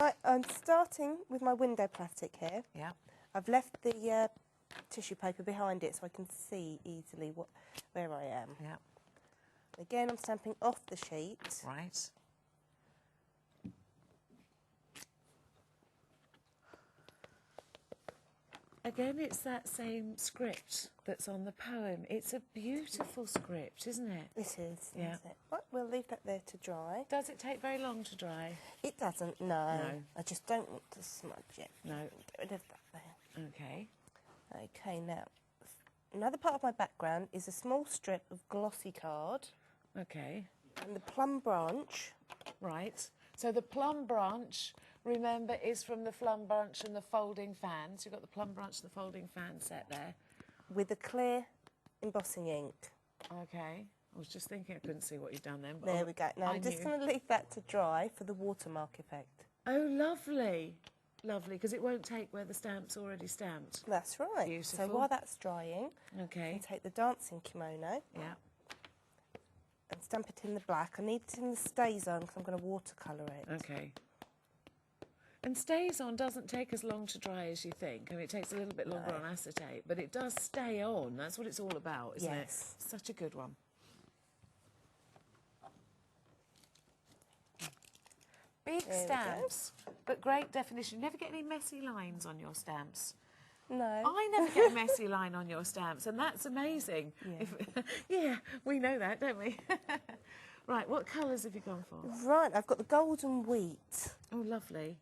Right, I'm starting with my window plastic here. Yeah. I've left the tissue paper behind it so I can see easily where I am. Yeah. Again, I'm stamping off the sheet. Right. Again, it's that same script that's on the poem. It's a beautiful script, isn't it? It is, Yeah. isn't it? Right, we'll leave that there to dry. Does it take very long to dry? It doesn't, no. I just don't want to smudge it. No. Get rid of that there. Okay. Okay, now, another part of my background is a small strip of glossy card. Okay. And the plum branch. Right. So the plum branch, remember, is from the plum branch and the folding fan. So you've got the plum branch and the folding fan set there. With a clear embossing ink. Okay. I was just thinking I couldn't see what you've done then. But there we go. Now I'm just going to leave that to dry for the watermark effect. Oh, lovely. Lovely, because it won't take where the stamp's already stamped. That's right. Beautiful. So while that's drying, okay. I take the dancing kimono. Yeah. And stamp it in the black. I need it in the stays on because I'm going to watercolour it. Okay. And stays on doesn't take as long to dry as you think. I mean, it takes a little bit longer on acetate, but it does stay on. That's what it's all about, isn't it? Such a good one. Big stamps, but great definition. You never get any messy lines on your stamps. No. I never get a messy line on your stamps, and that's amazing. Yeah, yeah, we know that, don't we? Right, what colours have you gone for? Right, I've got the golden wheat. Oh, lovely.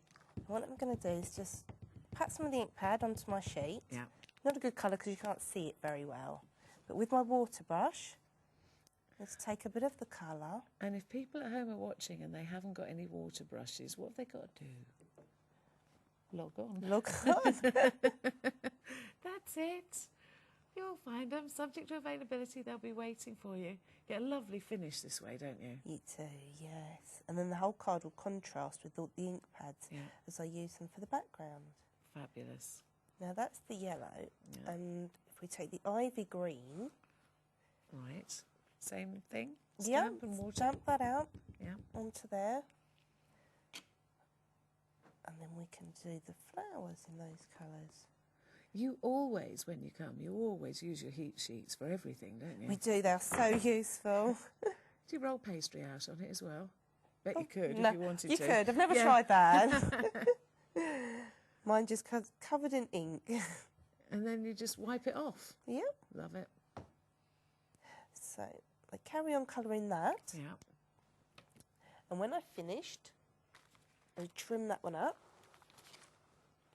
What I'm going to do is just pat some of the ink pad onto my sheet. Yeah. Not a good colour because you can't see it very well. But with my water brush, let's take a bit of the colour. And if people at home are watching and they haven't got any water brushes, what have they got to do? Log on. Log on. That's it. You'll find them. Subject to availability, they'll be waiting for you. Get a lovely finish this way, don't you? You do, yes. And then the whole card will contrast with all the ink pads as I use them for the background. Fabulous. Now that's the yellow. And if we take the ivy green. Right. Same thing? Stamp and water? Stamp that out onto there. And then we can do the flowers in those colours. You always, when you come, you always use your heat sheets for everything, don't you? We do, they're so useful. Do you roll pastry out on it as well? Bet you could if you wanted to. You could, I've never tried that. Mine just covered in ink. And then you just wipe it off? Yep. Love it. So I carry on colouring that. Yeah. And when I've finished, I trim that one up.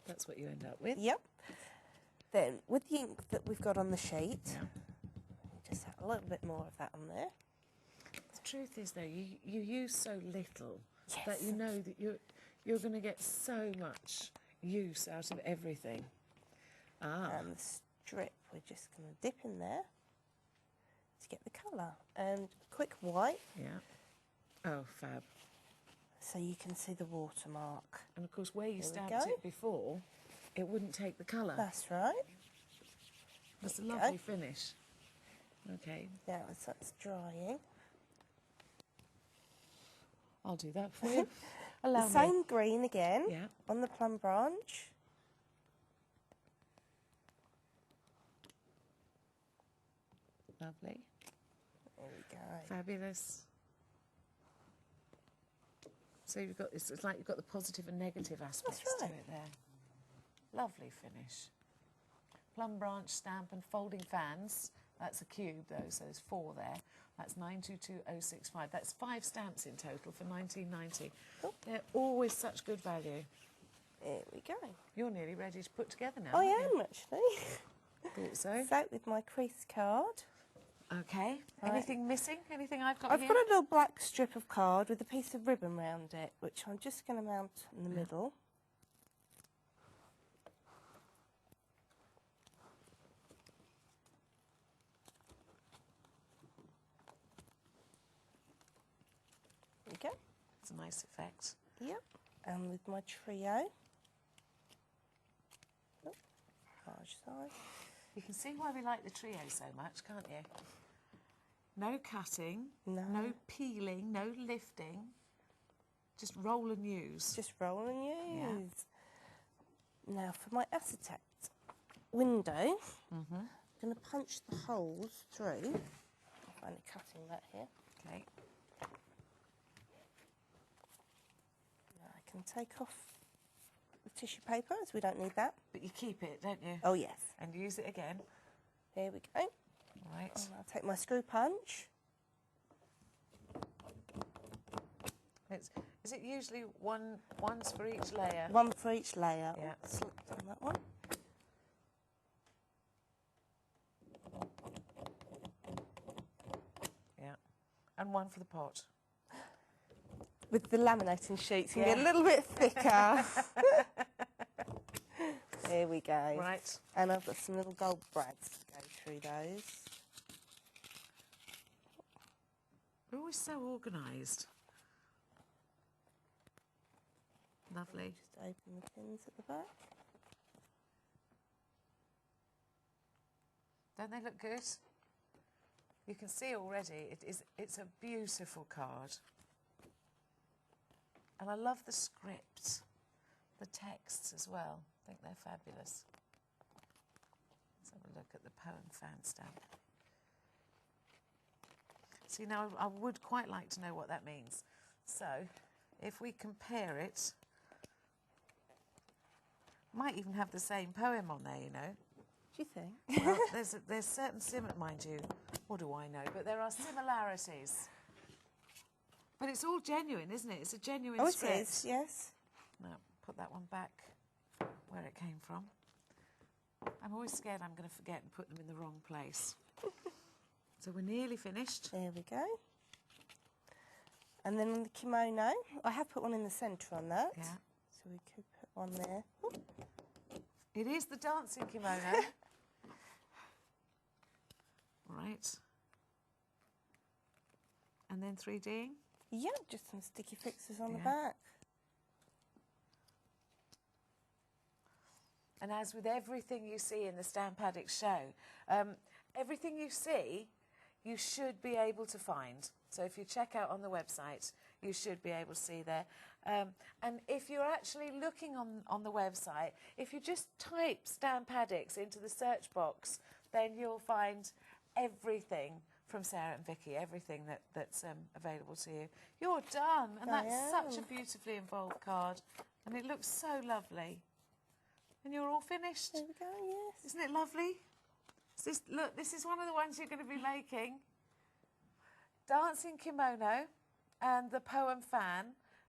That's what you end up with? Yep. Then, with the ink that we've got on the sheet, just add a little bit more of that on there. The truth is, though, you use so little that you know that you're going to get so much use out of everything. And the strip, we're just going to dip in there to get the colour. And quick wipe. Yeah. Oh, fab. So you can see the watermark. And, of course, where you stamped it before, it wouldn't take the colour. That's right. That's a lovely finish. Okay. Now as that's drying. I'll do that for you. The same green again on the plum branch. Lovely. There we go. Fabulous. So you've got it's like you've got the positive and negative aspects to it there. Lovely finish. Plum branch stamp and folding fans. That's a cube though, so there's 4 there. That's 922065. That's 5 stamps in total for $19.90. Oh. They're always such good value. There we go. You're nearly ready to put together now. I am actually. Thought so. So with my crease card. Okay. Right. Anything missing? Anything I've got I've here? got a little black strip of card with a piece of ribbon round it, which I'm just going to mount in the middle. There we go. It's a nice effect. Yep. And with my trio. Oh, large size. You can see why we like the trio so much, can't you? No cutting, no peeling, no lifting. Just roll and use. Just roll and use. Yeah. Now for my acetate window, I'm going to punch the holes through. I'm finally cutting that here. Okay. Now I can take off the tissue paper as we don't need that. But you keep it, don't you? Oh yes. And use it again. Here we go. Right. And I'll take my screw punch. Is it usually ones for each layer? One for each layer. Yeah. Slipped on that one. Yeah. And one for the pot. With the laminating sheets, you can get a little bit thicker. There we go. Right. And I've got some little gold brads to go through those. We're always so organised. Lovely. Just open the pins at the back. Don't they look good? You can see already it's a beautiful card. And I love the script, the texts as well. I think they're fabulous. Let's have a look at the poem fan stamp. See, now I would quite like to know what that means. So, if we compare it, might even have the same poem on there, you know. Do you think? Well, there's certain mind you, what do I know? But there are similarities. But it's all genuine, isn't it? It's a genuine script. It is, yes. Now, put that one back where it came from. I'm always scared I'm going to forget and put them in the wrong place. So we're nearly finished. There we go. And then on the kimono, I have put one in the centre on that. Yeah. So we could put one there. Ooh. It is the dancing kimono. Right. And then 3Ding? Yeah, just some sticky fixes on the Yeah. back. And as with everything you see in the Stamp Addicts show, everything you see, you should be able to find. So if you check out on the website, you should be able to see there. And if you're actually looking on the website, if you just type Stamp Addicts into the search box, then you'll find everything from Sarah and Vicky, everything that's available to you. You're done, and that's such a beautifully involved card, and it looks so lovely. And you're all finished. There we go, yes. Isn't it lovely? Look, this is one of the ones you're going to be making. Dancing kimono and the poem fan